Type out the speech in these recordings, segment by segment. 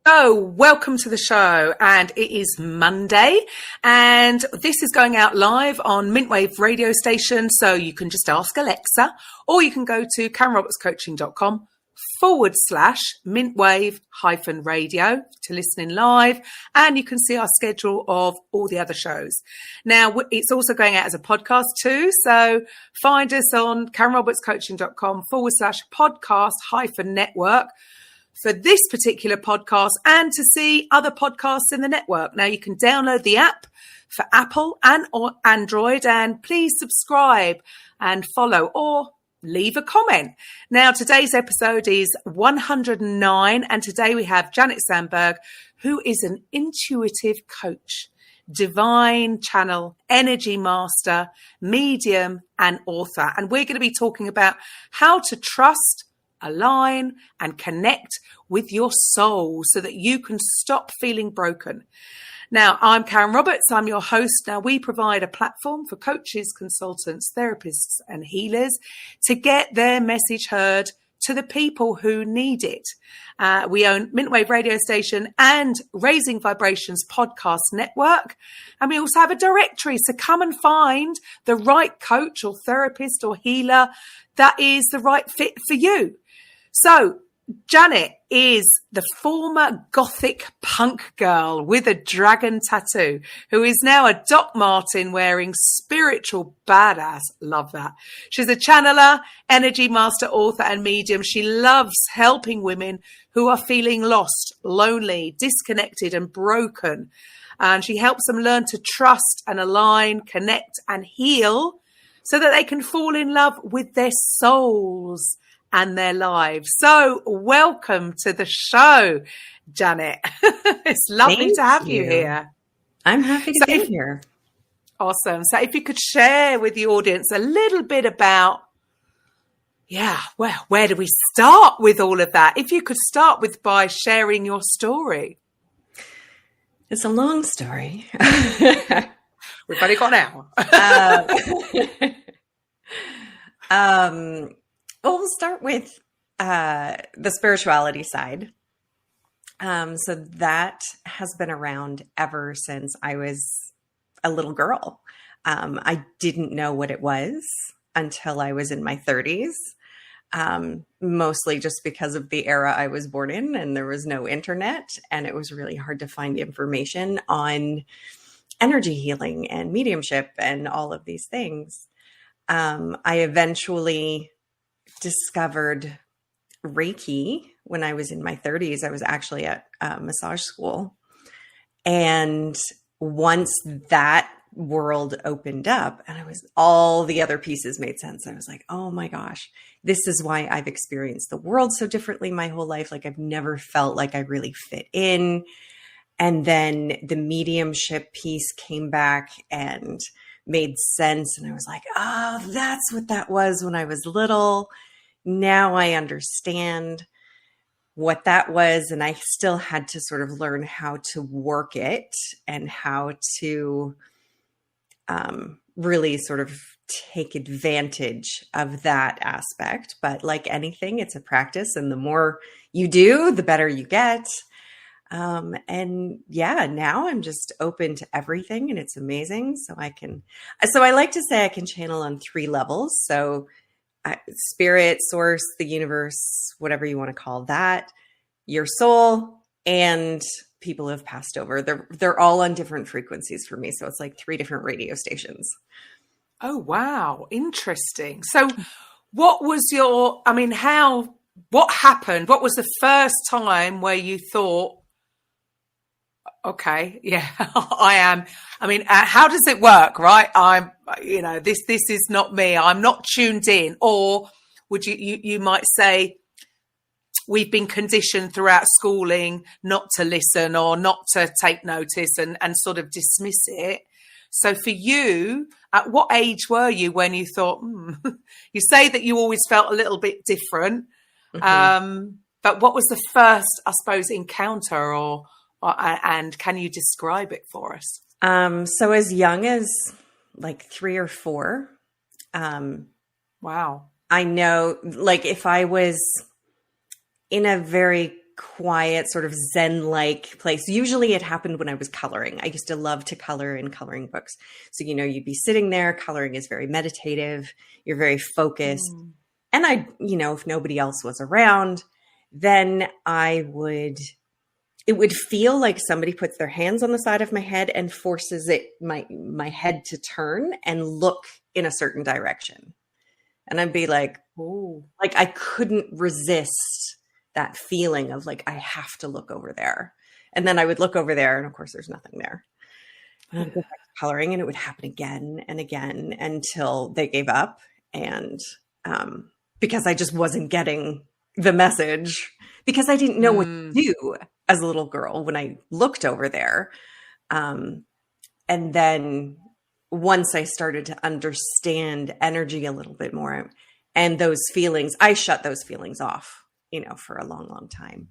So, welcome to the show, and it is Monday, and this is going out live on Mintwave Radio Station, so you can just ask Alexa, or you can go to KarenRobertsCoaching.com/Mintwave-radio to listen in live, and you can see our schedule of all the other shows. Now, it's also going out as a podcast too, so find us on KarenRobertsCoaching.com/podcast-network for this particular podcast and to see other podcasts in the network. Now you can download the app for Apple and or Android, and please subscribe and follow or leave a comment. Now today's episode is 109, and today we have Janet Sandberg, who is an intuitive coach, divine channel, energy master, medium and author. And we're going to be talking about how to trust, align and connect with your soul so that you can stop feeling broken. Now, I'm Karen Roberts. I'm your host. Now, we provide a platform for coaches, consultants, therapists and healers to get their message heard to the people who need it. We own Mintwave Radio Station and Raising Vibrations Podcast Network. And we also have a directory. So come and find the right coach or therapist or healer that is the right fit for you. So Janet is the former gothic punk girl with a dragon tattoo who is now a Doc Marten wearing spiritual badass. Love that. She's a channeler, energy master, author and medium. She loves helping women who are feeling lost, lonely, disconnected and broken. And she helps them learn to trust and align, connect and heal so that they can fall in love with their souls and their lives. So welcome to the show, Janet. It's lovely to have you here. I'm happy to be here. Awesome. So if you could share with the audience a little bit about, where do we start with all of that? If you could start by sharing your story. It's a long story. We've only got an hour. Well, we'll start with the spirituality side. So that has been around ever since I was a little girl. I didn't know what it was until I was in my 30s, mostly just because of the era I was born in, and there was no internet, and it was really hard to find information on energy healing and mediumship and all of these things. I eventually discovered Reiki when I was in my 30s. I was actually at massage school. And once that world opened up and all the other pieces made sense, I was like, oh my gosh, this is why I've experienced the world so differently my whole life. Like I've never felt like I really fit in. And then the mediumship piece came back and made sense. And I was like, oh, that's what that was when I was little. Now I understand what that was. And I still had to sort of learn how to work it and how to really sort of take advantage of that aspect. But like anything, it's a practice. And the more you do, the better you get. Now I'm just open to everything and it's amazing. So I like to say I can channel on 3 levels. So spirit, source, the universe, whatever you want to call that, your soul, and people who have passed over. They're all on different frequencies for me. So it's like 3 different radio stations. Oh, wow. Interesting. So what happened? What was the first time where you thought, okay, yeah, I am. I mean, how does it work, right? This is not me. I'm not tuned in. Or would you might say, we've been conditioned throughout schooling not to listen or not to take notice and sort of dismiss it. So for you, at what age were you when you thought, you say that you always felt a little bit different. Mm-hmm. But what was the first, I suppose, encounter and can you describe it for us? So as young as like 3 or 4. Wow. I know, like if I was in a very quiet, sort of Zen-like place. Usually it happened when I was coloring. I used to love to color in coloring books. So, you'd be sitting there, coloring is very meditative. You're very focused. And if nobody else was around, then it would feel like somebody puts their hands on the side of my head and forces my head to turn and look in a certain direction. And I'd be like, oh, like I couldn't resist that feeling of like, I have to look over there. And then I would look over there and of course there's nothing there. And I'd go back to coloring and it would happen again and again until they gave up. And because I just wasn't getting the message, because I didn't know what to do as a little girl when I looked over there. And then once I started to understand energy a little bit more and those feelings, I shut those feelings off, for a long, long time.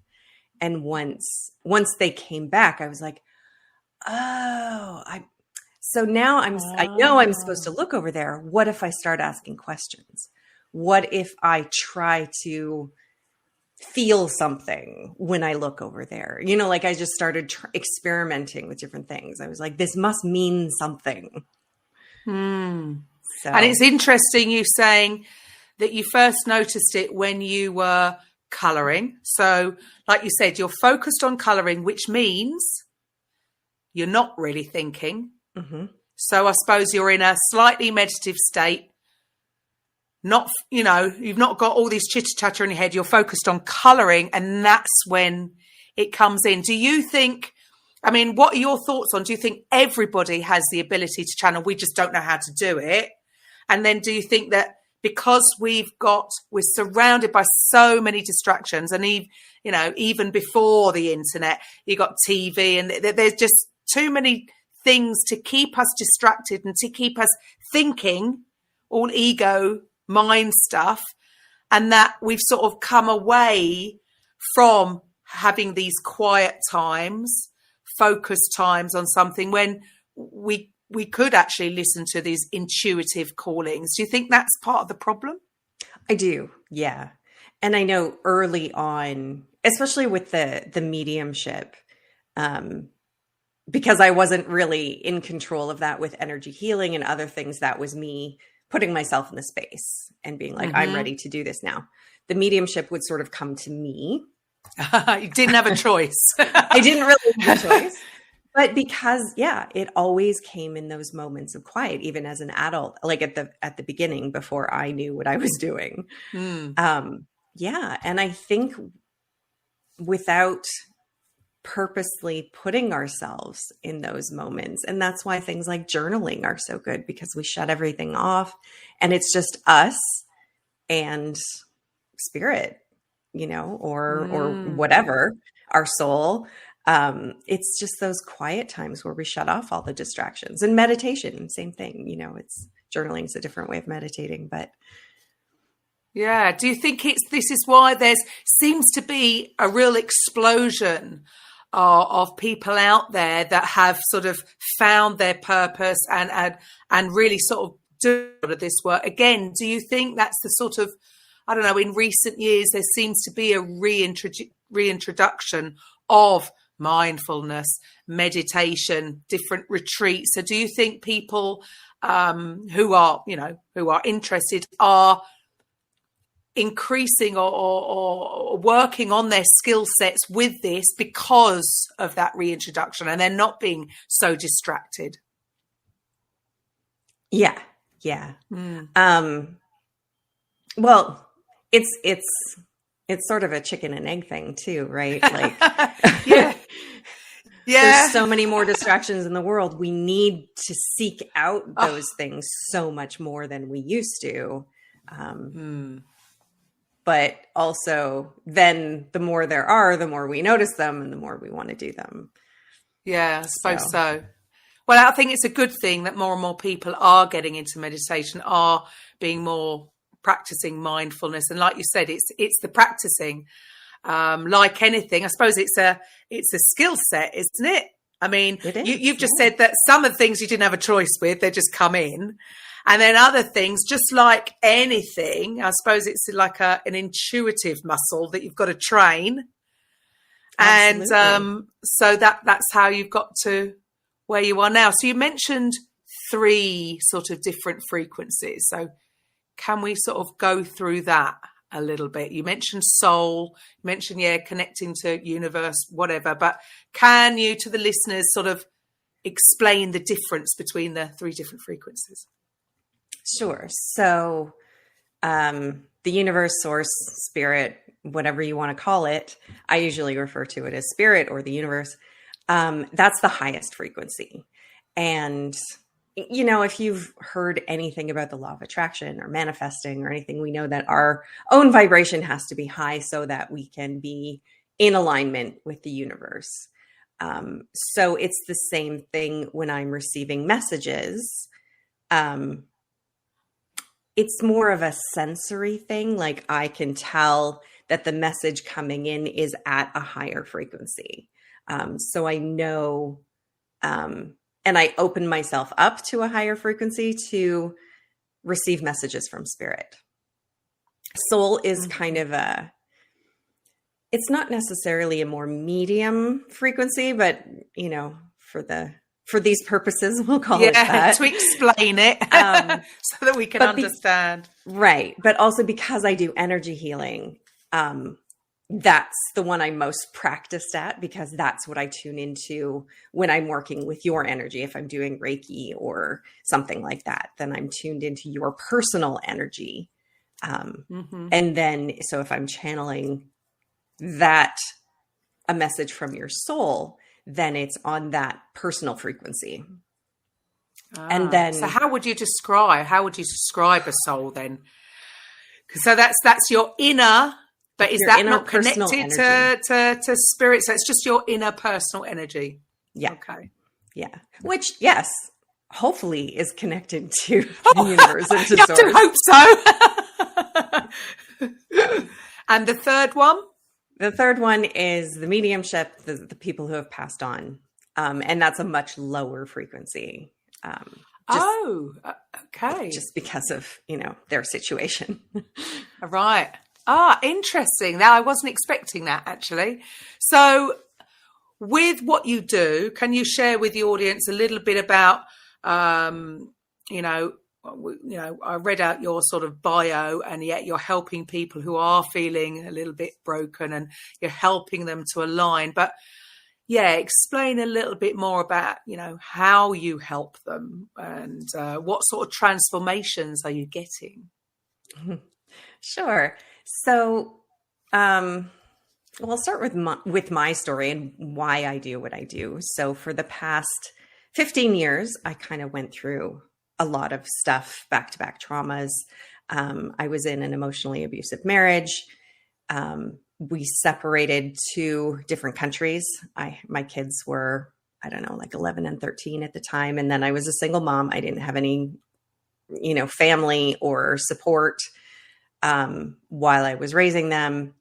And once they came back, I was like, so now I know I'm supposed to look over there. What if I start asking questions? What if I try to feel something when I look over there? Like I just started experimenting with different things. I was like, this must mean something. So. And it's interesting you saying that you first noticed it when you were coloring. So like you said, you're focused on coloring, which means you're not really thinking. Mm-hmm. So I suppose you're in a slightly meditative state. Not, you've not got all these chitter chatter in your head. You're focused on coloring, and that's when it comes in. Do you think, what are your thoughts on, do you think everybody has the ability to channel? We just don't know how to do it. And then do you think that because we're surrounded by so many distractions, and even before the internet, you got TV, and there's just too many things to keep us distracted and to keep us thinking, all ego, mind stuff, and that we've sort of come away from having these quiet times, focused times on something when we could actually listen to these intuitive callings. Do you think that's part of the problem? I do. Yeah. And I know early on, especially with the mediumship, because I wasn't really in control of that with energy healing and other things, that was me putting myself in the space and being like, I'm ready to do this now. The mediumship would sort of come to me. You didn't have a choice. I didn't really have a choice. But because, it always came in those moments of quiet, even as an adult, like at the beginning, before I knew what I was doing. And I think without purposely putting ourselves in those moments, and that's why things like journaling are so good, because we shut everything off and it's just us and spirit, or whatever, our soul. It's just those quiet times where we shut off all the distractions. And meditation, same thing. It's journaling is a different way of meditating, but yeah. Do you think this is why seems to be a real explosion of people out there that have sort of found their purpose and really sort of do this work? Again, do you think that's the sort of, I don't know, in recent years, there seems to be a reintroduction of mindfulness, meditation, different retreats. So do you think people who are interested are increasing or working on their skill sets with this because of that reintroduction, and they're not being so distracted? Yeah. Well, it's sort of a chicken and egg thing too, right? Like, yeah. There's so many more distractions in the world. We need to seek out those things so much more than we used to. But also then the more there are, the more we notice them and the more we want to do them. Yeah, I suppose so. Well, I think it's a good thing that more and more people are getting into meditation, are being more practicing mindfulness. And like you said, it's the practicing. Like anything, I suppose it's a skill set, isn't it? I mean, you've just said that some of the things you didn't have a choice with, they just come in. And then other things, just like anything, I suppose it's like an intuitive muscle that you've got to train. And Absolutely. so that's how you've got to where you are now. So you mentioned 3 sort of different frequencies. So can we sort of go through that a little bit? You mentioned soul, you mentioned, connecting to universe, whatever. But can you, to the listeners, sort of explain the difference between the 3 different frequencies? Sure. So the universe, source, spirit, whatever you want to call it, I usually refer to it as spirit or the universe. That's the highest frequency. And, if you've heard anything about the law of attraction or manifesting or anything, we know that our own vibration has to be high so that we can be in alignment with the universe. So it's the same thing when I'm receiving messages. It's more of a sensory thing. Like I can tell that the message coming in is at a higher frequency. So I know, and I open myself up to a higher frequency to receive messages from spirit. Soul is kind of it's not necessarily a more medium frequency, but for these purposes, we'll call it that. To explain it so that we can understand. Right. But also because I do energy healing, that's the one I'm most practiced at because that's what I tune into when I'm working with your energy. If I'm doing Reiki or something like that, then I'm tuned into your personal energy. And then, so if I'm channeling a message from your soul, then it's on that personal frequency. And then, so how would you describe a soul then? So that's your inner, but is that not connected to spirit? So it's just your inner personal energy. Yeah. Okay. Yeah. Which, yes, hopefully is connected to the universe and to source. I hope so. And the third one? The third one is the mediumship, the people who have passed on. And that's a much lower frequency. Okay. Just because of, their situation. Right. Interesting. Now, I wasn't expecting that, actually. So with what you do, can you share with the audience a little bit about, I read out your sort of bio, and yet you're helping people who are feeling a little bit broken and you're helping them to align. But explain a little bit more about, how you help them and what sort of transformations are you getting? Sure. So, I'll start with my story and why I do what I do. So for the past 15 years, I kind of went through a lot of stuff, back-to-back traumas. I was in an emotionally abusive marriage. We separated to different countries. My kids were, like 11 and 13 at the time. And then I was a single mom. I didn't have any, family or support while I was raising them.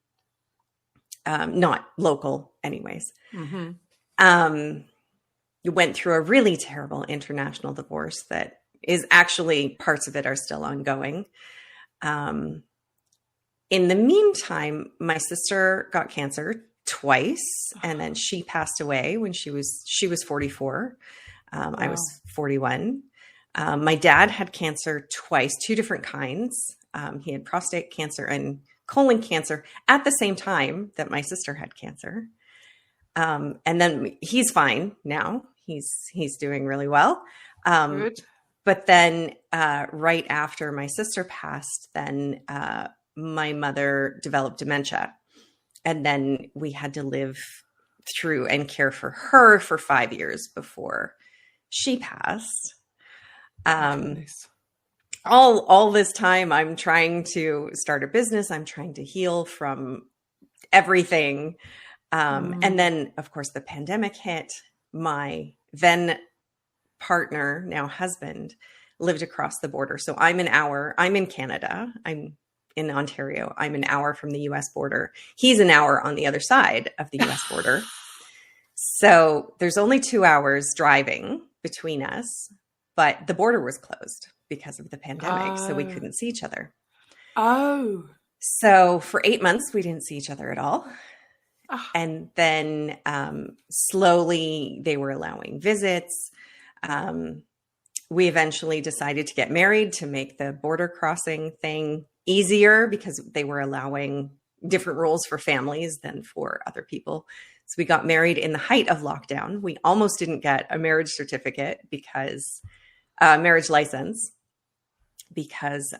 Not local anyways. You went through a really terrible international divorce that is actually, parts of it are still ongoing. In the meantime, my sister got cancer twice, and then she passed away when she was 44. I was 41. My dad had cancer twice, 2 different kinds. He had prostate cancer and colon cancer at the same time that my sister had cancer. And then he's fine now. He's doing really well. Good. But then right after my sister passed, then my mother developed dementia. And then we had to live through and care for her for 5 years before she passed. All this time, I'm trying to start a business. I'm trying to heal from everything. And then, of course, the pandemic hit. My then partner, now husband, lived across the border. So I'm in Canada. I'm in Ontario. I'm an hour from the US border. He's an hour on the other side of the US border. So there's only 2 hours driving between us, but the border was closed because of the pandemic. So we couldn't see each other. Oh. So for 8 months, we didn't see each other at all. And then slowly they were allowing visits. We eventually decided to get married to make the border crossing thing easier, because they were allowing different rules for families than for other people. So we got married in the height of lockdown. We almost didn't get a marriage certificate because marriage license, because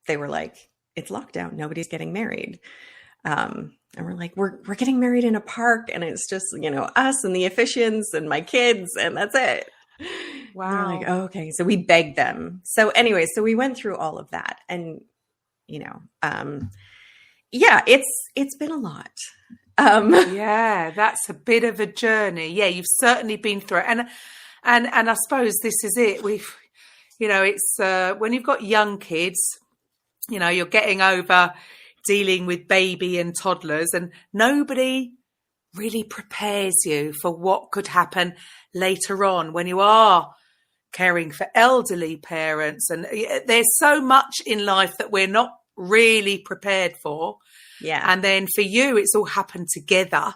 they were like, it's lockdown, nobody's getting married. And we're like, we're getting married in a park, and it's just, us and the officiants and my kids, and that's it. Wow. And they're like, oh, okay. So we begged them. So anyway, so we went through all of that, and yeah, it's been a lot. Yeah, that's a bit of a journey. Yeah, you've certainly been through it. And I suppose this is it. It's when you've got young kids, you're getting over dealing with baby and toddlers, and nobody really prepares you for what could happen later on when you are caring for elderly parents. And there's so much in life that we're not really prepared for. Yeah. And then for you, it's all happened together.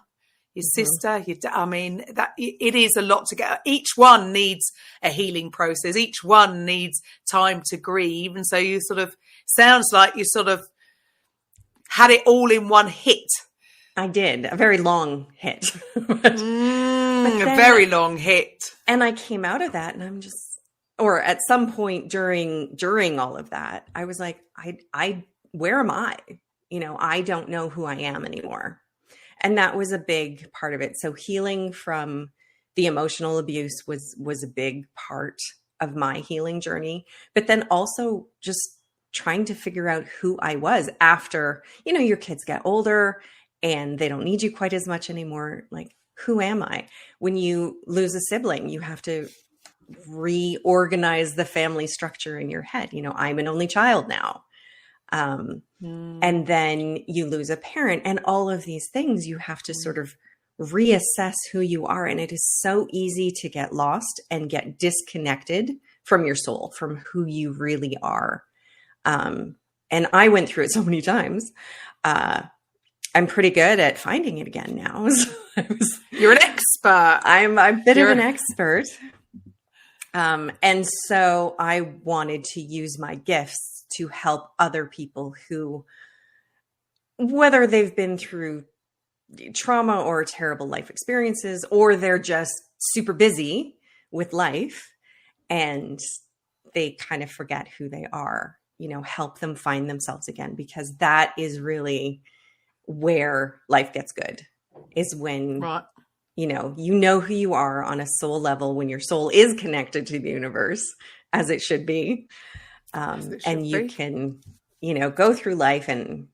Your sister, it is a lot together. Each one needs a healing process. Each one needs time to grieve. And so you sounds like you had it all in one hit. I did. A very long hit. A very long hit. And I came out of that, and or at some point during all of that, I was like, where am I? I don't know who I am anymore. And that was a big part of it. So healing from the emotional abuse was a big part of my healing journey, but then also just trying to figure out who I was after, your kids get older and they don't need you quite as much anymore. Like, who am I? When you lose a sibling, you have to reorganize the family structure in your head. I'm an only child now. And then you lose a parent, and all of these things, you have to sort of reassess who you are. And it is so easy to get lost and get disconnected from your soul, from who you really are. And I went through it so many times. I'm pretty good at finding it again now. You're an expert. I'm a bit of an expert. And so I wanted to use my gifts to help other people who, whether they've been through trauma or terrible life experiences, or they're just super busy with life and they kind of forget who they are, help them find themselves again, because that is really where life gets good, is when, right. you know who you are on a soul level, when your soul is connected to the universe as it should be. And you can, go through life and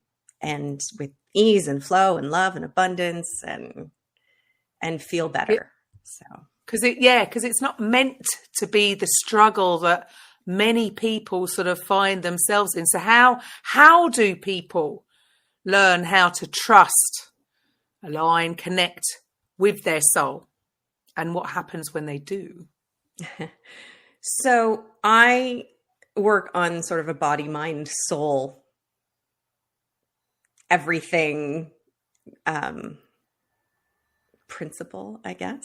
with ease and flow and love and abundance and feel better. So, because it's not meant to be the struggle that many people sort of find themselves in. So how do people learn how to trust, align, connect with their soul, and what happens when they do? So I work on sort of a body, mind, soul, everything principle, I guess.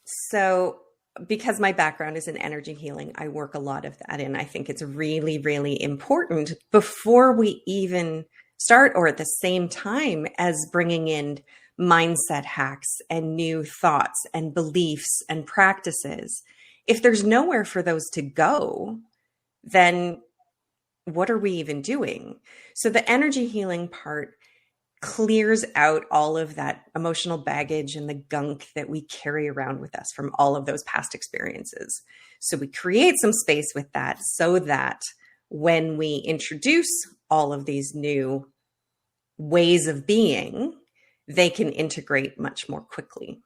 So because my background is in energy healing, I work a lot of that in. I think it's really, really important before we even start, or at the same time as bringing in mindset hacks and new thoughts and beliefs and practices. If there's nowhere for those to go, then what are we even doing? So the energy healing part clears out all of that emotional baggage and the gunk that we carry around with us from all of those past experiences. So we create some space with that so that when we introduce all of these new ways of being, they can integrate much more quickly.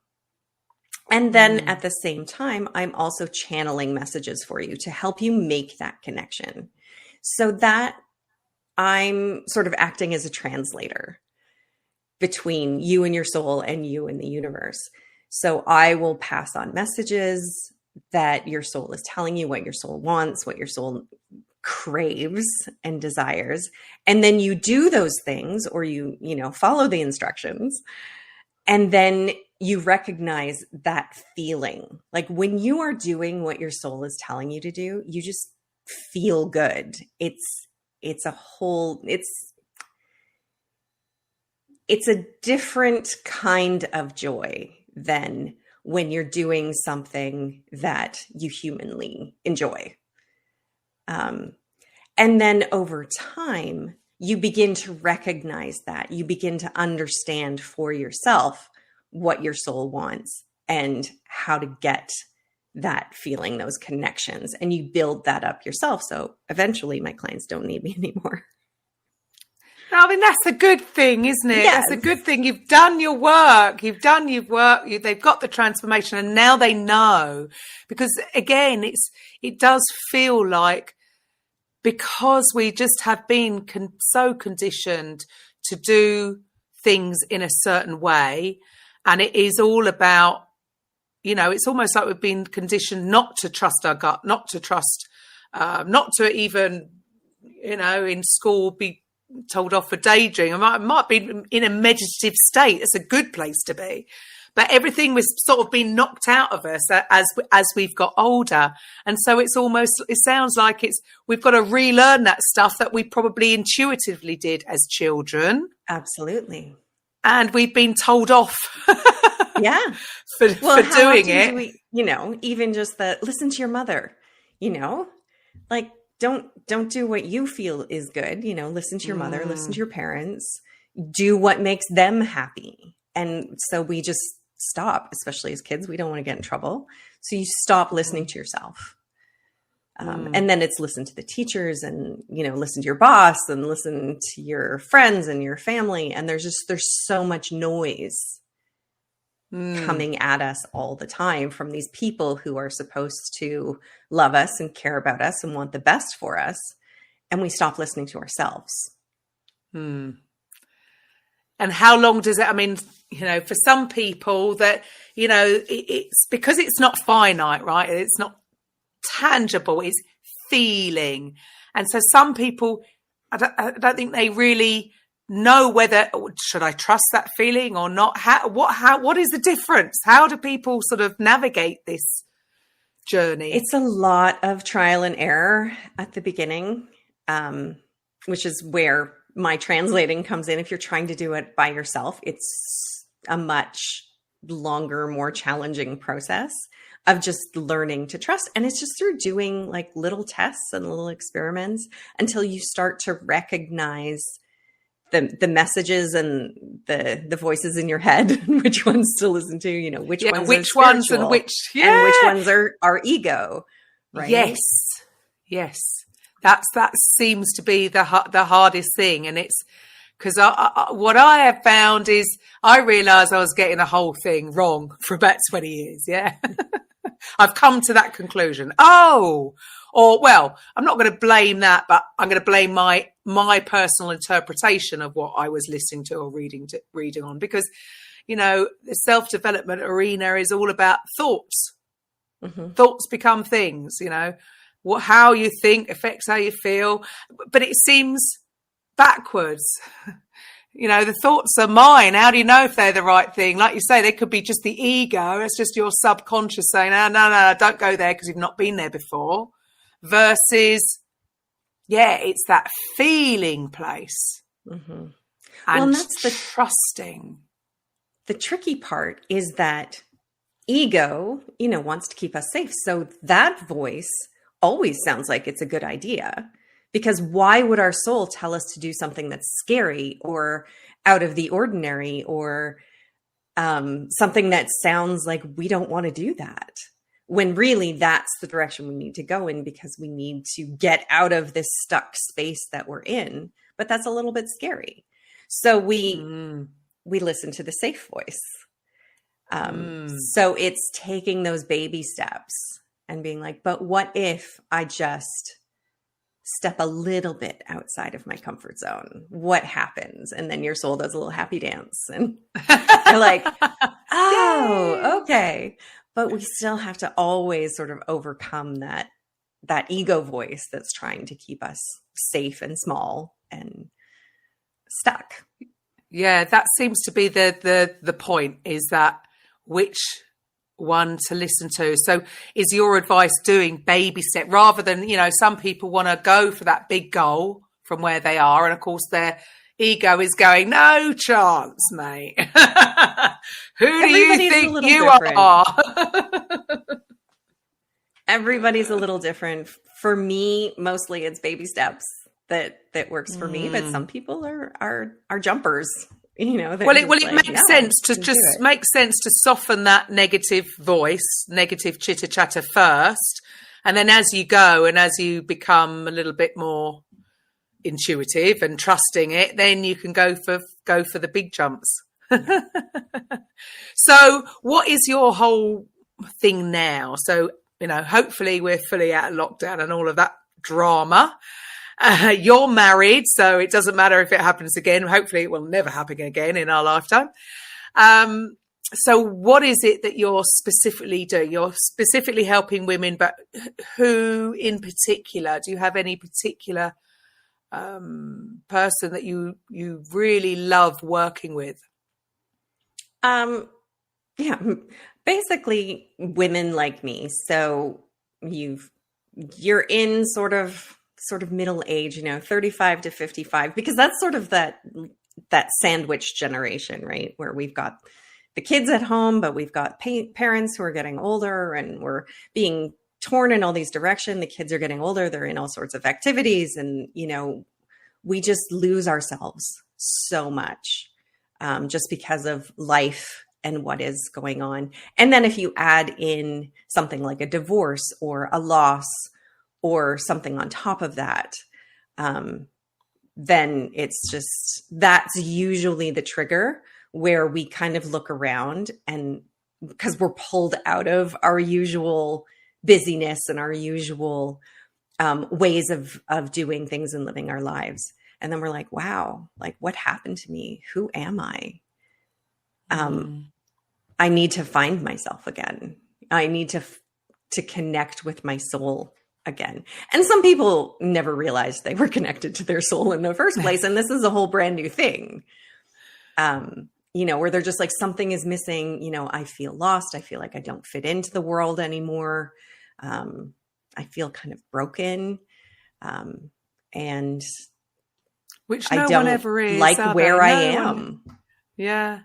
And then at the same time, I'm also channeling messages for you to help you make that connection, so that I'm sort of acting as a translator between you and your soul and you and the universe. So I will pass on messages that your soul is telling you, what your soul wants, what your soul craves and desires. And then you do those things, or you follow the instructions. And then you recognize that feeling. Like when you are doing what your soul is telling you to do, you just feel good. It's a different kind of joy than when you're doing something that you humanly enjoy. And then over time, you begin to recognize that. You begin to understand for yourself what your soul wants and how to get that feeling, those connections, and you build that up yourself. So eventually my clients don't need me anymore. I mean, that's a good thing, isn't it? Yes. That's a good thing. You've done your work. They've got the transformation, and now they know. Because again, it does feel like, because we just have been so conditioned to do things in a certain way, and it is all about, it's almost like we've been conditioned not to trust our gut, not to trust, not to even, in school be told off for daydream. I might be in a meditative state. It's a good place to be. But everything was sort of been knocked out of us as we've got older. And so it sounds like we've got to relearn that stuff that we probably intuitively did as children. Absolutely. And we've been told off. Yeah. for doing it. Even just listen to your mother, like don't do what you feel is good. Listen to your mother, listen to your parents, do what makes them happy. And so we just stop, especially as kids. We don't want to get in trouble. So you stop listening to yourself. And then it's listen to the teachers and, listen to your boss and listen to your friends and your family. And there's so much noise coming at us all the time from these people who are supposed to love us and care about us and want the best for us. And we stop listening to ourselves. And how long does it, for some people that, it's because it's not finite, right? It's not tangible, it's feeling. And so some people, I don't think they really know whether, should I trust that feeling or not? What is the difference? How do people sort of navigate this journey? It's a lot of trial and error at the beginning, which is where my translating comes in. If you're trying to do it by yourself, it's a much longer, more challenging process of just learning to trust. And it's just through doing like little tests and little experiments until you start to recognize the messages and the voices in your head, which ones to listen to, which ones and which ones are ego, right? Yes. That seems to be the hardest thing. And it's because what I have found is I realized I was getting the whole thing wrong for about 20 years. Yeah. I've come to that conclusion. I'm not going to blame that, but I'm going to blame my personal interpretation of what I was listening to or reading on, because, the self-development arena is all about thoughts. Mm-hmm. Thoughts become things, how you think affects how you feel, but it seems backwards. The thoughts are mine. How do you know if they're the right thing? Like you say, they could be just the ego. It's just your subconscious saying, no, don't go there because you've not been there before. Versus, it's that feeling place. Mm-hmm. And that's the trusting. The tricky part is that ego, wants to keep us safe. So that voice always sounds like it's a good idea, because why would our soul tell us to do something that's scary or out of the ordinary or something that sounds like we don't want to do that, when really that's the direction we need to go in, because we need to get out of this stuck space that we're in. But that's a little bit scary. So we listen to the safe voice. So it's taking those baby steps and being like, but what if I just step a little bit outside of my comfort zone? What happens? And then your soul does a little happy dance and you're like, oh, okay. But we still have to always sort of overcome that that ego voice that's trying to keep us safe and small and stuck. Yeah, that seems to be the point, is that which one to listen to. So is your advice doing baby step rather than, some people want to go for that big goal from where they are. And of course their ego is going, no chance, mate. Who do you think you are? Everybody's a little different. For me, mostly it's baby steps that works for me, but some people are jumpers. It makes sense to just make sense to soften that negative voice, negative chitter chatter first, and then as you go and as you become a little bit more intuitive and trusting it, then you can go for the big jumps. So, what is your whole thing now? So, hopefully we're fully out of lockdown and all of that drama. You're married, so it doesn't matter if it happens again. Hopefully it will never happen again in our lifetime. So what is it that you're specifically doing? You're specifically helping women, but who in particular? Do you have any particular person that you really love working with? Yeah, basically women like me. So you're in sort of middle age, 35 to 55, because that's sort of that sandwich generation, right? Where we've got the kids at home, but we've got parents who are getting older and we're being torn in all these directions. The kids are getting older. They're in all sorts of activities. And, we just lose ourselves so much just because of life and what is going on. And then if you add in something like a divorce or a loss or something on top of that, then it's just, that's usually the trigger where we kind of look around, and because we're pulled out of our usual busyness and our usual ways of doing things and living our lives. And then we're like, wow, like what happened to me? Who am I? I need to find myself again. I need to connect with my soul again. And some people never realized they were connected to their soul in the first place. And this is a whole brand new thing, where they're just like, something is missing. I feel lost. I feel like I don't fit into the world anymore. I feel kind of broken. And which I don't ever is, like where I am. Yeah.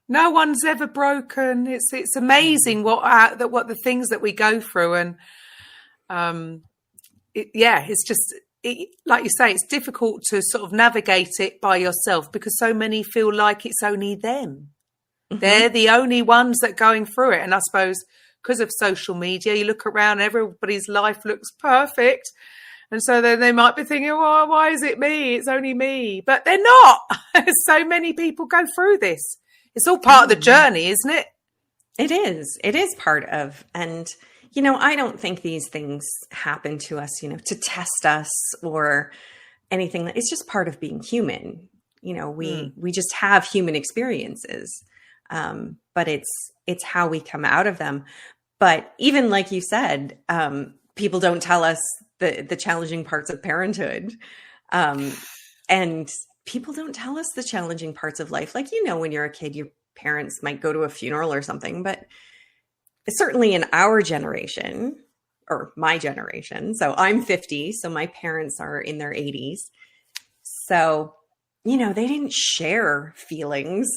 No one's ever broken. It's amazing what the things that we go through, and it's just like you say, it's difficult to sort of navigate it by yourself because so many feel like it's only them. Mm-hmm. They're the only ones that are going through it, and I suppose because of social media, you look around, everybody's life looks perfect, and so then they might be thinking, "Oh, why is it me? It's only me," but they're not. So many people go through this. It's all part of the journey, isn't it? It is. It is part of. And, I don't think these things happen to us, to test us or anything. It's just part of being human. We just have human experiences, but it's how we come out of them. But even like you said, people don't tell us the challenging parts of parenthood. And people don't tell us the challenging parts of life. Like, when you're a kid, your parents might go to a funeral or something, but certainly in our generation or my generation. So I'm 50. So my parents are in their 80s. So, they didn't share feelings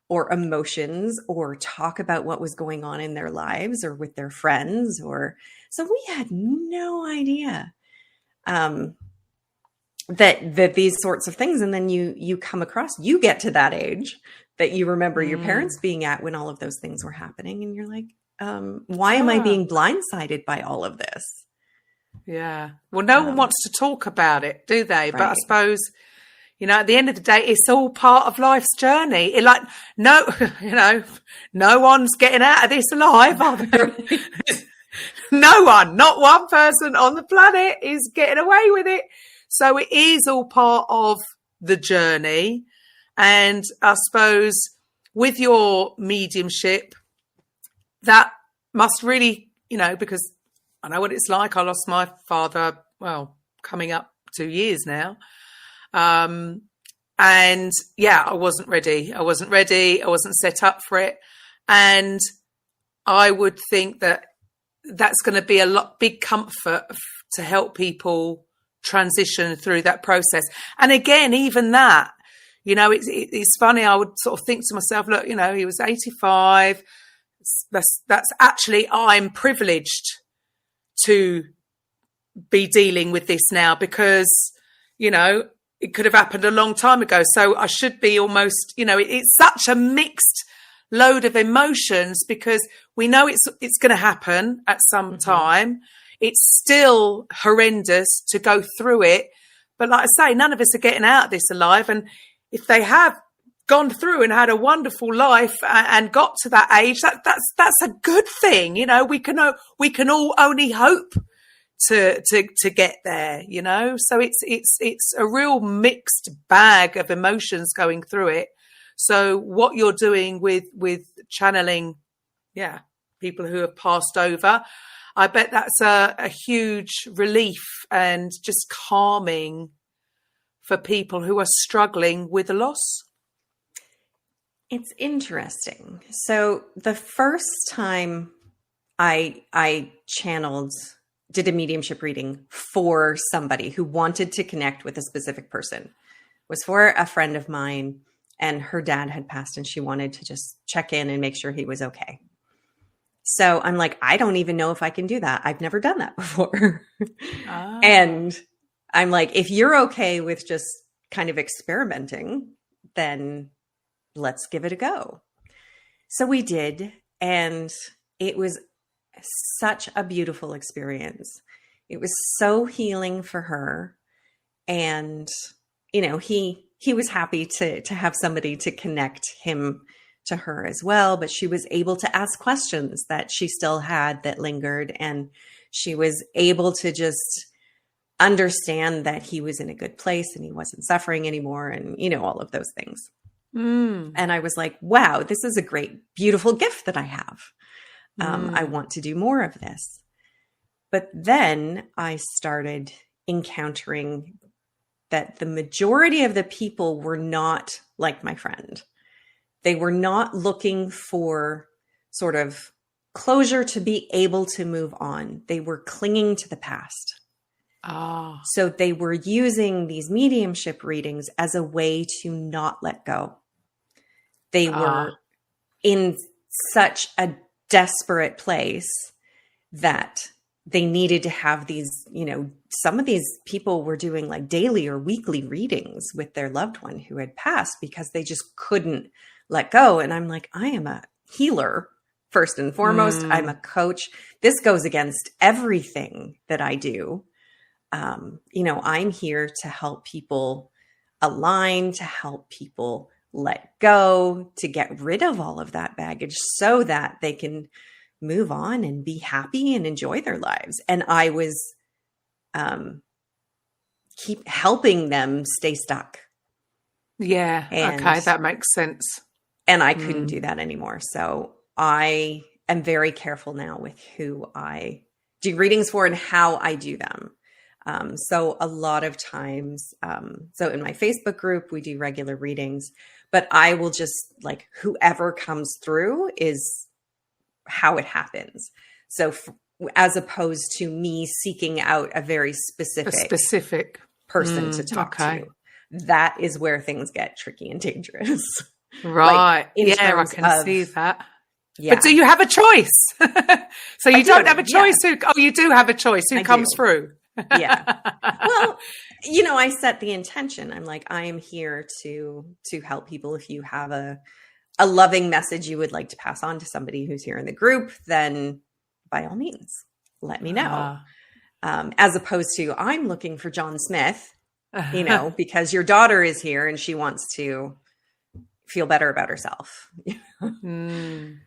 or emotions or talk about what was going on in their lives or with their friends, so we had no idea, that these sorts of things. And then you come across, you get to that age that you remember your parents being at when all of those things were happening. And you're like, why am I being blindsided by all of this? Yeah. Well, no one wants to talk about it, do they? Right. But I suppose, at the end of the day, it's all part of life's journey. No one's getting out of this alive, are they? No one, not one person on the planet is getting away with it. So it is all part of the journey. And I suppose with your mediumship, that must really, because I know what it's like. I lost my father, well, coming up 2 years now. And yeah, I wasn't ready. I wasn't set up for it. And I would think that that's going to be a big comfort to help people transition through that process. And again, even that, you know, it's funny. I would sort of think to myself, look, you know, he was 85. That's actually, I'm privileged to be dealing with this now because, you know, it could have happened a long time ago. So I should be almost, you know, it's such a mixed load of emotions because we know it's going to happen at some time. It's still horrendous to go through it. But like I say, none of us are getting out of this alive. And if they have gone through and had a wonderful life and got to that age, that's a good thing. You know, we can all only hope to get there, you know. So it's a real mixed bag of emotions going through it. So what you're doing with channeling, people who have passed over, I bet that's a huge relief and just calming for people who are struggling with a loss. It's interesting. So the first time I did a mediumship reading for somebody who wanted to connect with a specific person was for a friend of mine, and her dad had passed and she wanted to just check in and make sure he was okay. So I'm like, I don't even know if I can do that. I've never done that before. And I'm like, if you're okay with just kind of experimenting, then let's give it a go. So we did. And it was such a beautiful experience. It was so healing for her. And, you know, he was happy to have somebody to connect him to her as well, but she was able to ask questions that she still had that lingered, and she was able to just understand that he was in a good place and he wasn't suffering anymore, and, you know, all of those things. And I was like, wow, this is a great, beautiful gift that I have. I want to do more of this. But then I started encountering that the majority of the people were not like my friend. They were not looking for sort of closure to be able to move on. They were clinging to the past. So they were using these mediumship readings as a way to not let go. They were in such a desperate place that they needed to have these, you know, some of these people were doing like daily or weekly readings with their loved one who had passed because they just couldn't let go. And I'm like, I am a healer first and foremost. I'm a coach. This goes against everything that I do. You know, I'm here to help people align, to help people let go, to get rid of all of that baggage so that they can move on and be happy and enjoy their lives. And I was keep helping them stay stuck. Yeah. Okay. That makes sense. And I couldn't do that anymore. So I am very careful now with who I do readings for and how I do them. So a lot of times, so in my Facebook group, we do regular readings, but I will just like whoever comes through is how it happens. So as opposed to me seeking out a very specific person to talk to, that is where things get tricky and dangerous. Right. Like I can see that. Yeah. But do you have a choice? So you don't have a choice. Yeah. You do have a choice. Who comes through? Yeah. Well, you know, I set the intention. I'm like, I am here to help people. If you have a loving message you would like to pass on to somebody who's here in the group, then by all means, let me know. As opposed to, I'm looking for John Smith, you know, because your daughter is here and she wants to feel better about herself. And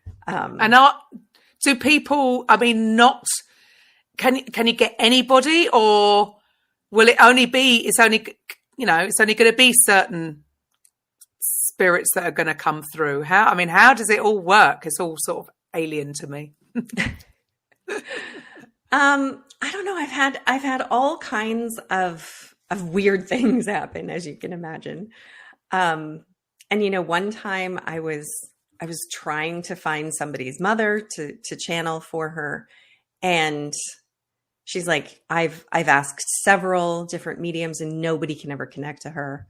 do people, I mean, can you get anybody, or will it only be, it's only going to be certain spirits that are going to come through? How does it all work? It's all sort of alien to me. I don't know. I've had all kinds of weird things happen, as you can imagine. And one time I was trying to find somebody's mother to channel for her, and she's like, I've asked several different mediums and nobody can ever connect to her.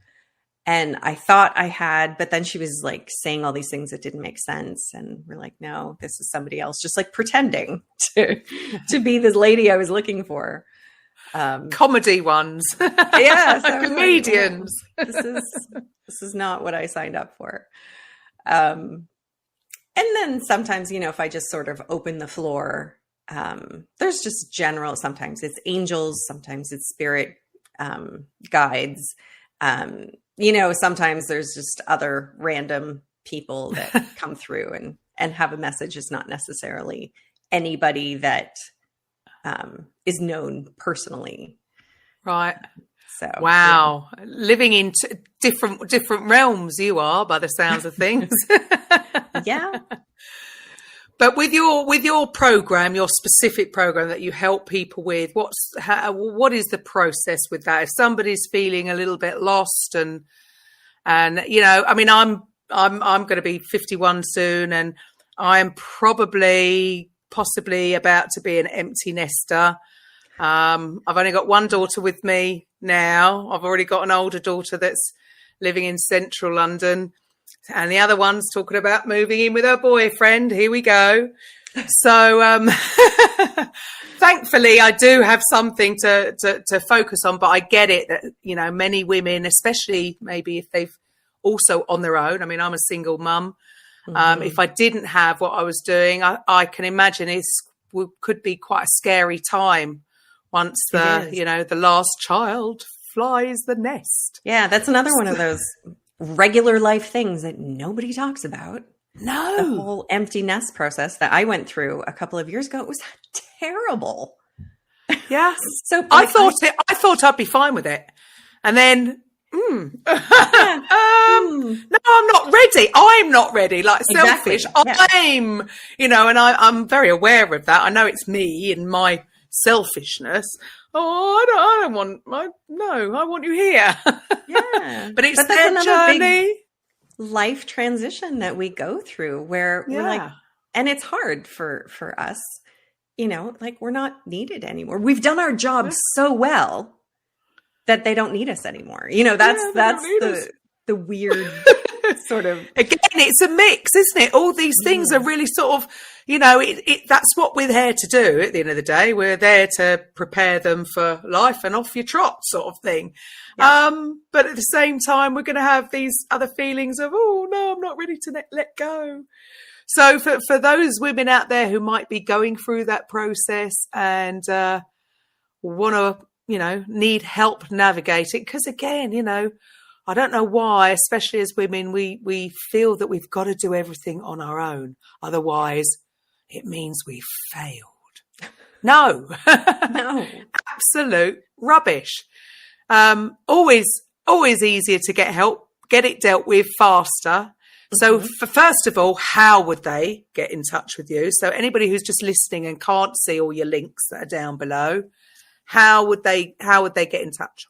And I thought I had, but then she was like saying all these things that didn't make sense. And we're like, no, this is somebody else, just like pretending to be this lady I was looking for. Comedy ones. Yeah. So comedians. Like, this is not what I signed up for. And then sometimes, if I just sort of open the floor, there's just general, sometimes it's angels, sometimes it's spirit guides. Sometimes there's just other random people that come through and have a message. It's not necessarily anybody that is known personally. Right. So wow. Yeah. Living in different realms you are, by the sounds of things. Yeah. But with your program, your specific program that you help people with, what is the process with that? If somebody's feeling a little bit lost and I mean, I'm going to be 51 soon, and I'm possibly about to be an empty nester. I've only got one daughter with me now. I've already got an older daughter that's living in central London. And the other one's talking about moving in with her boyfriend. Here we go. So thankfully, I do have something to focus on. But I get it that, many women, especially maybe if they've also on their own. I mean, I'm a single mum. Mm-hmm. If I didn't have what I was doing, I can imagine it could be quite a scary time once the last child flies the nest. Yeah, that's another one of those regular life things that nobody talks about. No. The whole empty nest process that I went through a couple of years ago, it was terrible. Yeah. So I thought I'd be fine with it. And then no, I'm not ready. I'm not ready. Like selfish. Exactly. Yeah. And I'm very aware of that. I know it's me and my selfishness. Oh, I don't want. I want you here. Yeah, but it's their journey. Big life transition that we go through, where we're like, and it's hard for us. Like we're not needed anymore. We've done our job so well that they don't need us anymore. That's the weird sort of. Again, it's a mix, isn't it? All these things are really sort of. That's what we're there to do at the end of the day. We're there to prepare them for life and off your trot sort of thing. Yeah. But at the same time, we're going to have these other feelings of, oh, no, I'm not ready to let go. So for those women out there who might be going through that process and want to, need help navigating, because again, I don't know why, especially as women, we feel that we've got to do everything on our own. Otherwise, it means we've failed. No. No. Absolute rubbish. Always easier to get help, get it dealt with faster. So first of all, how would they get in touch with you? So anybody who's just listening and can't see all your links that are down below, how would they get in touch?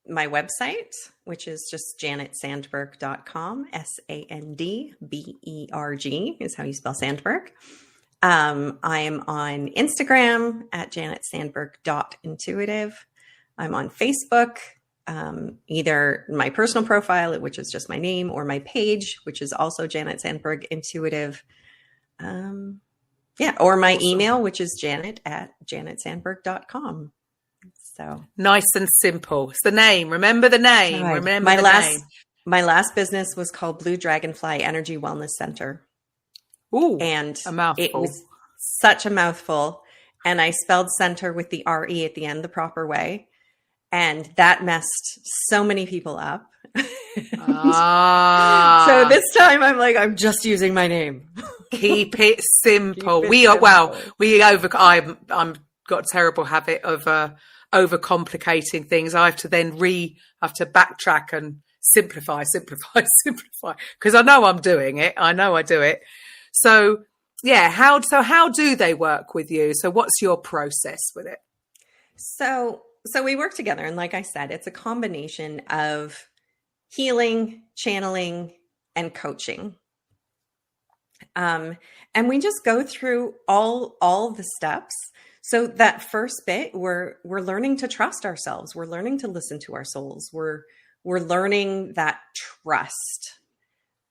My website, which is just janetsandberg.com, SANDBERG is how you spell Sandberg. I am on Instagram at janetsandberg.intuitive. I'm on Facebook, either my personal profile, which is just my name, or my page, which is also Janet Sandberg Intuitive. Or my email, which is janet@janetsandberg.com. So nice and simple. It's the name. Remember the name. Right. Remember name. My last business was called Blue Dragonfly Energy Wellness Center. Ooh, and a mouthful. It was such a mouthful. And I spelled center with the R-E at the end the proper way. And that messed so many people up. So this time I'm like, I'm just using my name. Keep it simple. I'm got a terrible habit of overcomplicating things. I have to then have to backtrack and simplify, because I know I'm doing it. I know I do it. So yeah, how do they work with you? So what's your process with it? So we work together. And like I said, it's a combination of healing, channeling, and coaching. And we just go through all the steps. So that first bit, we're learning to trust ourselves. We're learning to listen to our souls. We're learning that trust.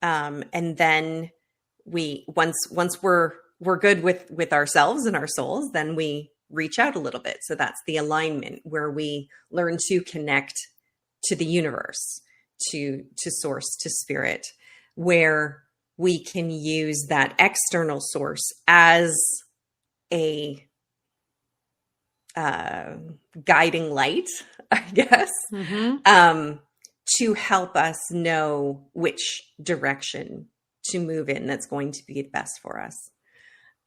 And then once we're good with ourselves and our souls, then we reach out a little bit. So that's the alignment, where we learn to connect to the universe, to source, to spirit, where we can use that external source as a guiding light, I guess, to help us know which direction to move in that's going to be best for us.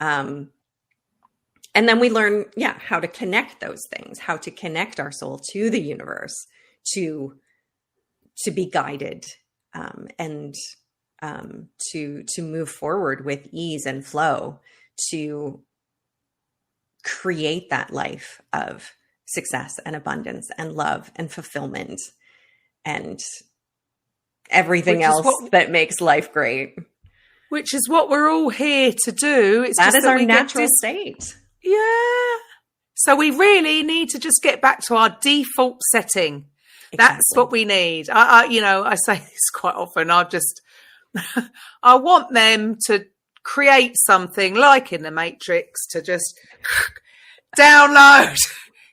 And then we learn, how to connect those things, how to connect our soul to the universe, to be guided, and to move forward with ease and flow, to create that life of success and abundance and love and fulfillment and everything else that makes life great. Which is what we're all here to do. It's that just is our natural state. Yeah. So we really need to just get back to our default setting. Exactly. That's what we need. I say this quite often. I want them to create something like in the Matrix to just download.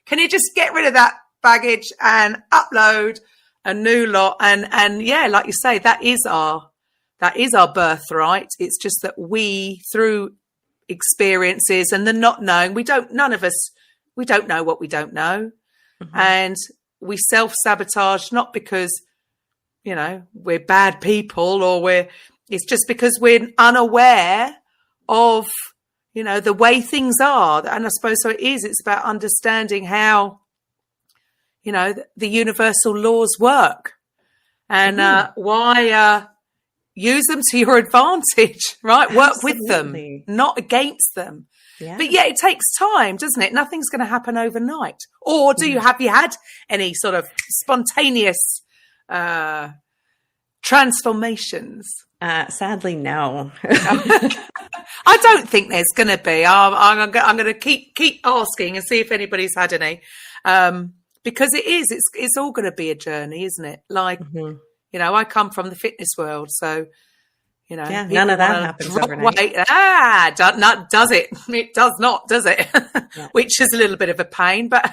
Can you just get rid of that baggage and upload a new lot? And yeah, like you say, that is our birthright. It's just that we, through experiences and the not knowing, we don't know what we don't know. Mm-hmm. And we self-sabotage, not because, we're bad people it's just because we're unaware of, the way things are. And I suppose so it's about understanding how, the universal laws work and why use them to your advantage, right? Work Absolutely. With them, not against them. Yeah. But it takes time, doesn't it? Nothing's going to happen overnight. Or have you had any sort of spontaneous transformations? Sadly, no. I don't think there's going to be. I'm going to keep asking and see if anybody's had any, because it's all going to be a journey, isn't it? Like, I come from the fitness world, so none of that happens overnight. Weight. Does it? It does not, does it? Yeah. Which is a little bit of a pain, but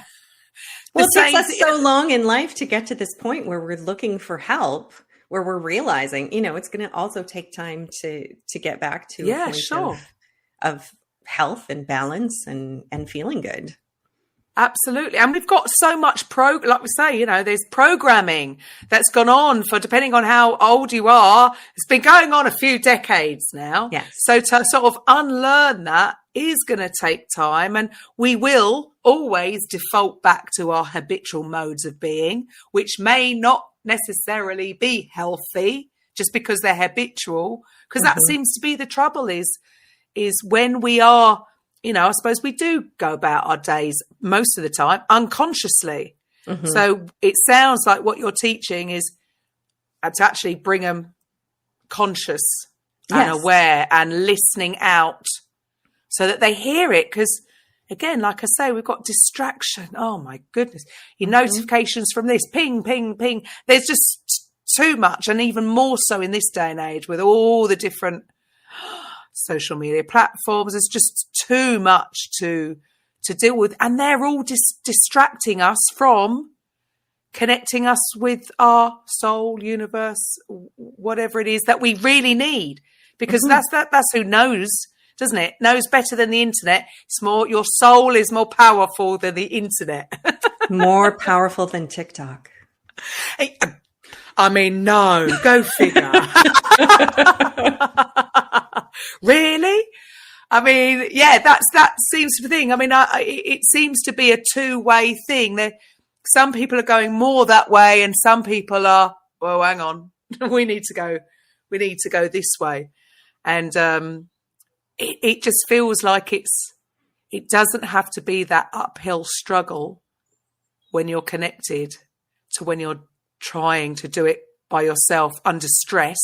it takes us so long in life to get to this point where we're looking for help, where we're realizing, it's going to also take time to get back to a point of health and balance and feeling good. Absolutely. And we've got so much like we say, there's programming that's gone on for, depending on how old you are, it's been going on a few decades now. Yes. So to sort of unlearn that is going to take time, and we will always default back to our habitual modes of being, which may not necessarily be healthy just because they're habitual, because that seems to be the trouble is when we are, I suppose we do go about our days most of the time unconsciously. Mm-hmm. So it sounds like what you're teaching is to actually bring them conscious and aware and listening out so that they hear it. Because, again, like I say, we've got distraction. Oh, my goodness. Your notifications from this, ping, ping, ping. There's just too much, and even more so in this day and age with all the different social media platforms. It's just too much to deal with, and they're all distracting us from connecting us with our soul, universe, whatever it is that we really need, because that's who knows, doesn't it? Knows better than the internet. It's more, your soul is more powerful than the internet. More powerful than TikTok. I mean, no, go figure. Really? I mean, that seems to be the thing. I mean, it seems to be a two-way thing. Some people are going more that way, and some people are, well, hang on, we need to go this way. And it just feels like it doesn't have to be that uphill struggle when you're connected to when you're trying to do it by yourself under stress,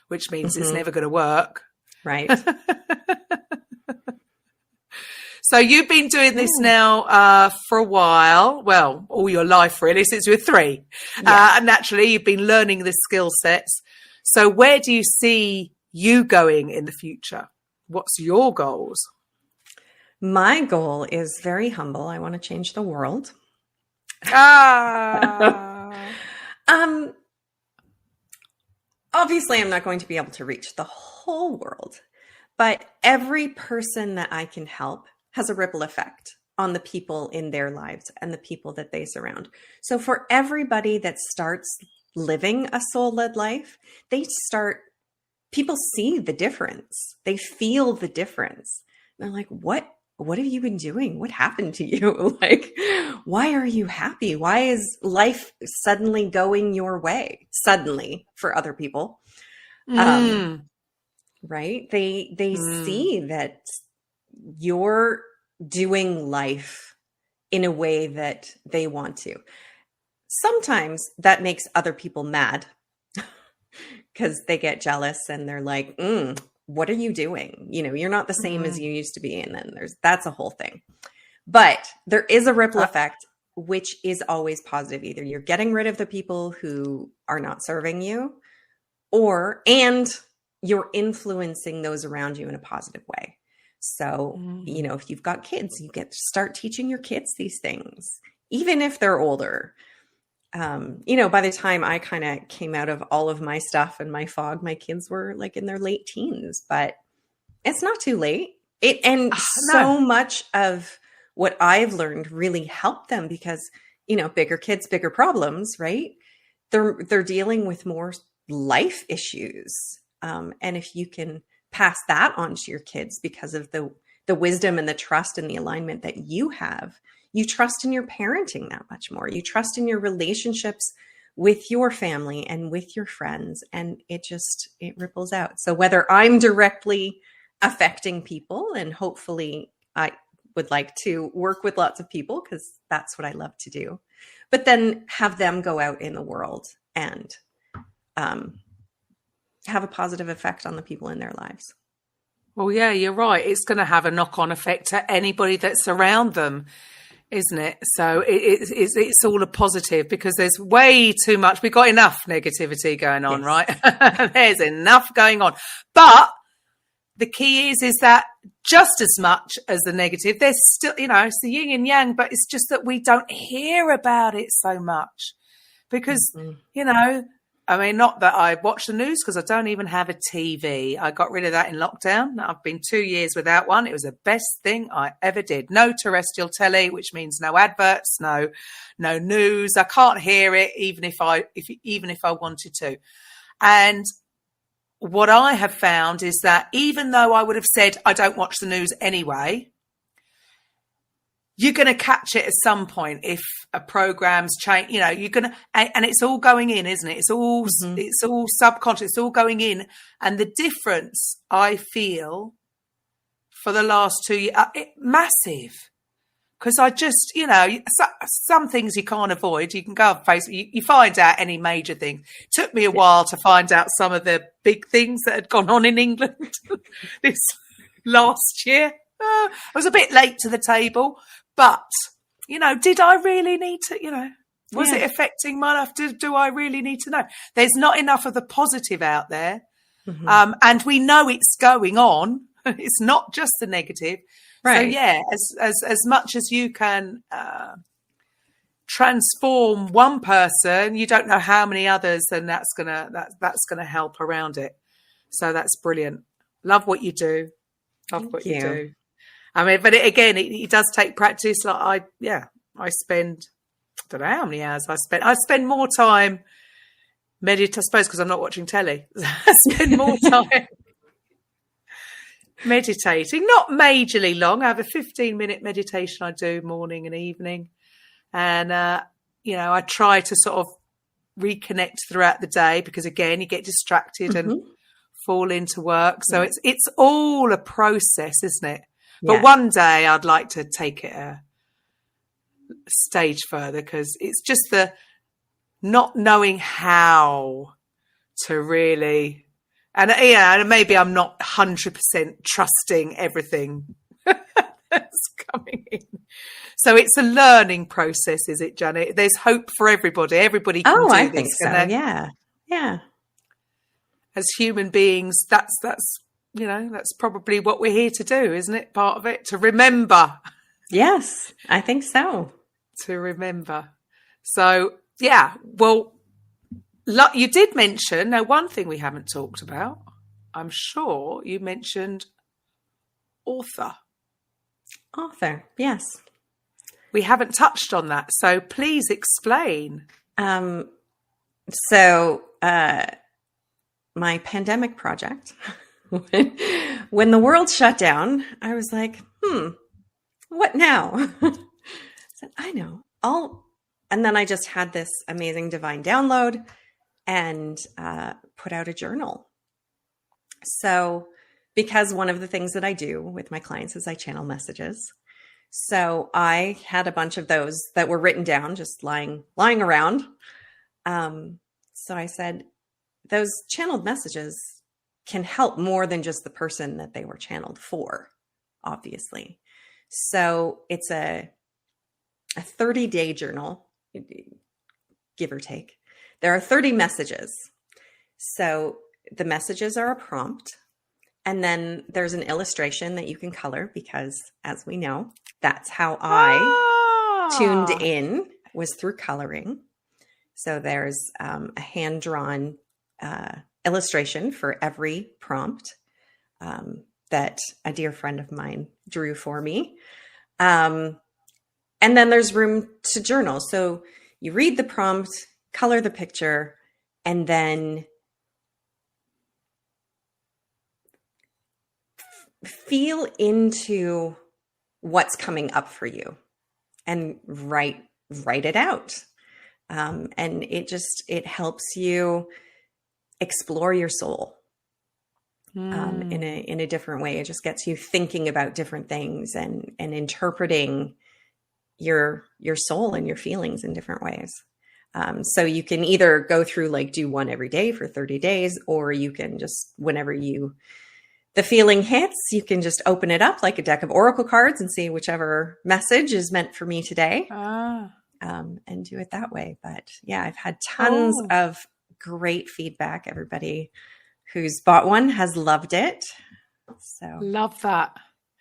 which means it's never going to work. Right. So you've been doing this now for a while, well, all your life really, since you were 3. Yeah. And naturally, you've been learning the skill sets. So where do you see you going in the future? What's your goals? My goal is very humble. I want to change the world. Obviously, I'm not going to be able to reach the whole world, but every person that I can help has a ripple effect on the people in their lives and the people that they surround. So for everybody that starts living a soul-led life, people see the difference. They feel the difference. They're like, what have you been doing? What happened to you? Like, why are you happy? Why is life suddenly going your way? Suddenly for other people. Right? They see that you're doing life in a way that they want to. Sometimes that makes other people mad because they get jealous and they're like, what are you doing? You're not the same as you used to be. And then that's a whole thing. But there is a ripple effect, which is always positive. Either you're getting rid of the people who are not serving you, and you're influencing those around you in a positive way. So, if you've got kids, you get to start teaching your kids these things, even if they're older. By the time I kind of came out of all of my stuff and my fog, my kids were like in their late teens, but it's not too late. So much of what I've learned really helped them because, bigger kids, bigger problems, right? They're dealing with more life issues. And if you can pass that on to your kids because of the wisdom and the trust and the alignment that you have, you trust in your parenting that much more. You trust in your relationships with your family and with your friends, and it ripples out. So whether I'm directly affecting people, and hopefully I would like to work with lots of people because that's what I love to do, but then have them go out in the world and have a positive effect on the people in their lives. Well, yeah, you're right. It's going to have a knock-on effect to anybody that's around them, isn't it? So it's all a positive because there's way too much. We've got enough negativity going on, right? There's enough going on. But the key is that just as much as the negative, there's still, it's the yin and yang, but it's just that we don't hear about it so much because, not that I watch the news because I don't even have a TV. I got rid of that in lockdown. I've been 2 years without one. It was the best thing I ever did. No terrestrial telly, which means no adverts, no news. I can't hear it even if I wanted to. And what I have found is that even though I would have said I don't watch the news anyway, you're going to catch it at some point if a program's change. You're going to, and it's all going in, isn't it? It's all subconscious. It's all going in, and the difference I feel for the last 2 years, massive. Because I just, some things you can't avoid. You can go on Facebook, you find out any major thing. It took me a while to find out some of the big things that had gone on in England this last year. I was a bit late to the table, but, did I really need to, was it affecting my life? Do I really need to know? There's not enough of the positive out there. And we know it's going on. It's not just the negative. Right. So yeah, as much as you can transform one person, you don't know how many others, and that's gonna help around it. So that's brilliant. Love what you do. Love what you do. I mean, but it does take practice. Like I spend, I don't know how many hours I spend. I spend more time meditating, I suppose, because I'm not watching telly. I spend more time meditating, not majorly long. I have a 15-minute meditation I do morning and evening. And, I try to sort of reconnect throughout the day because, again, you get distracted and fall into work. So it's all a process, isn't it? Yeah. But one day I'd like to take it a stage further, because it's just the not knowing how to really, and maybe I'm not 100% trusting everything that's coming in. So it's a learning process, is it, Janet? There's hope for everybody. Everybody can do I this. think so. Yeah. As human beings, that's probably what we're here to do, isn't it? Part of it, to remember. Yes, I think so. To remember. So, yeah, well, you did mention, now one thing we haven't talked about, I'm sure you mentioned author. Author, yes. We haven't touched on that, so please explain. My pandemic project, when the world shut down, I was like, what now? I said, I know. And then I just had this amazing divine download and put out a journal. So, because one of the things that I do with my clients is I channel messages. So I had a bunch of those that were written down, just lying around. So I said, those channeled messages can help more than just the person that they were channeled for, obviously. So it's a 30-day journal, give or take. There are 30 messages. So the messages are a prompt. And then there's an illustration that you can color, because as we know, that's how I tuned in, was through coloring. So there's a hand-drawn illustration for every prompt that a dear friend of mine drew for me. And then there's room to journal. So you read the prompt, color the picture, and then feel into what's coming up for you and write it out. And it helps you explore your soul in a different way. It just gets you thinking about different things and interpreting your soul and your feelings in different ways. So you can either go through, like, do one every day for 30 days, or you can just, whenever the feeling hits, you can just open it up like a deck of oracle cards and see whichever message is meant for me today, and do it that way. But yeah, I've had tons of great feedback. Everybody who's bought one has loved it. So love that.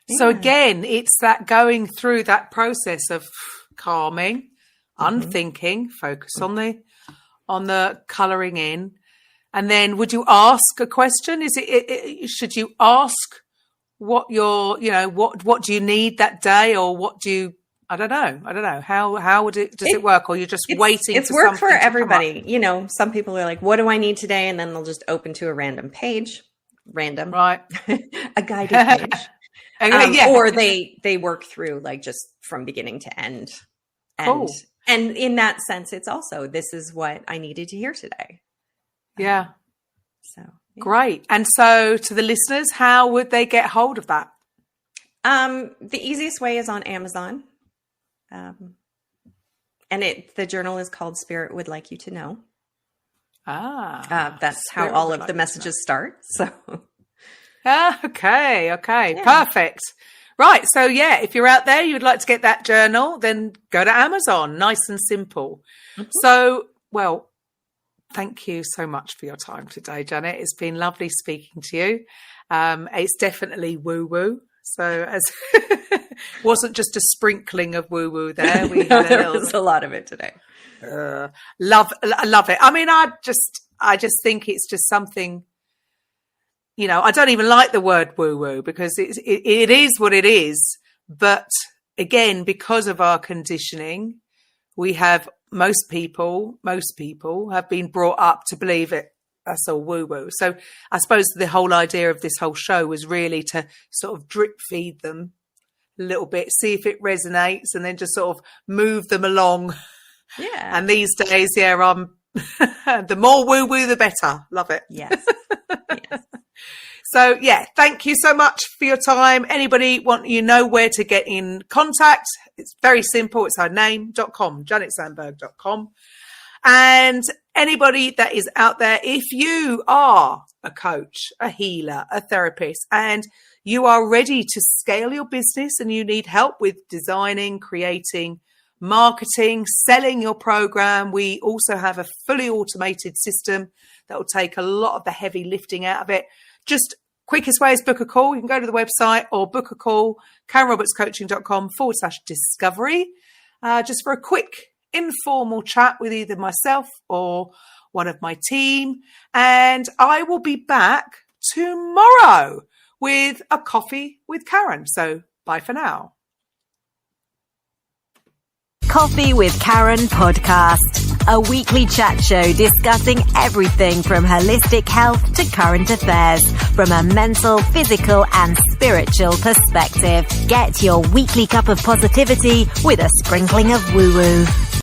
Yeah. So again, it's that going through that process of calming, unthinking, focus on the colouring in. And then would you ask a question? Should you ask what what do you need that day, or what do you, I don't know. How does it work? Or you're just waiting? It's work for everybody. Some people are like, what do I need today? And then they'll just open to a random page, right? A guided page. Or they work through, like, just from beginning to end. And in that sense, it's also, this is what I needed to hear today. Yeah. Yeah. Great. And so to the listeners, how would they get hold of that? The easiest way is on Amazon. And the journal is called Spirit Would Like You to Know. That's how all of the messages start. So. Okay. Yeah. Perfect. Right. So yeah, if you're out there, you'd like to get that journal, then go to Amazon. Nice and simple. So, well, thank you so much for your time today, Janet. It's been lovely speaking to you. It's definitely woo-woo. So as wasn't just a sprinkling of woo-woo there. There was a lot of it today. Love it. I mean, I just think it's just something, I don't even like the word woo-woo, because it is what it is. But again, because of our conditioning, most people have been brought up to believe that's all woo-woo. So I suppose the whole idea of this whole show was really to sort of drip feed them a little bit, see if it resonates, and then just sort of move them along. Yeah. And these days, I'm the more woo-woo, the better. Love it. Yes. So, yeah, thank you so much for your time. Anybody want you know where to get in contact? It's very simple. It's our name.com, janetsandberg.com. And anybody that is out there, if you are a coach, a healer, a therapist, and you are ready to scale your business and you need help with designing, creating, marketing, selling your program, we also have a fully automated system that will take a lot of the heavy lifting out of it. Just quickest way is book a call. You can go to the website or book a call, KarenRobertsCoaching.com/discovery, just for a quick informal chat with either myself or one of my team. And I will be back tomorrow with a coffee with Karen. So bye for now. Coffee with Karen podcast, a weekly chat show discussing everything from holistic health to current affairs from a mental, physical and spiritual perspective. Get your weekly cup of positivity with a sprinkling of woo-woo.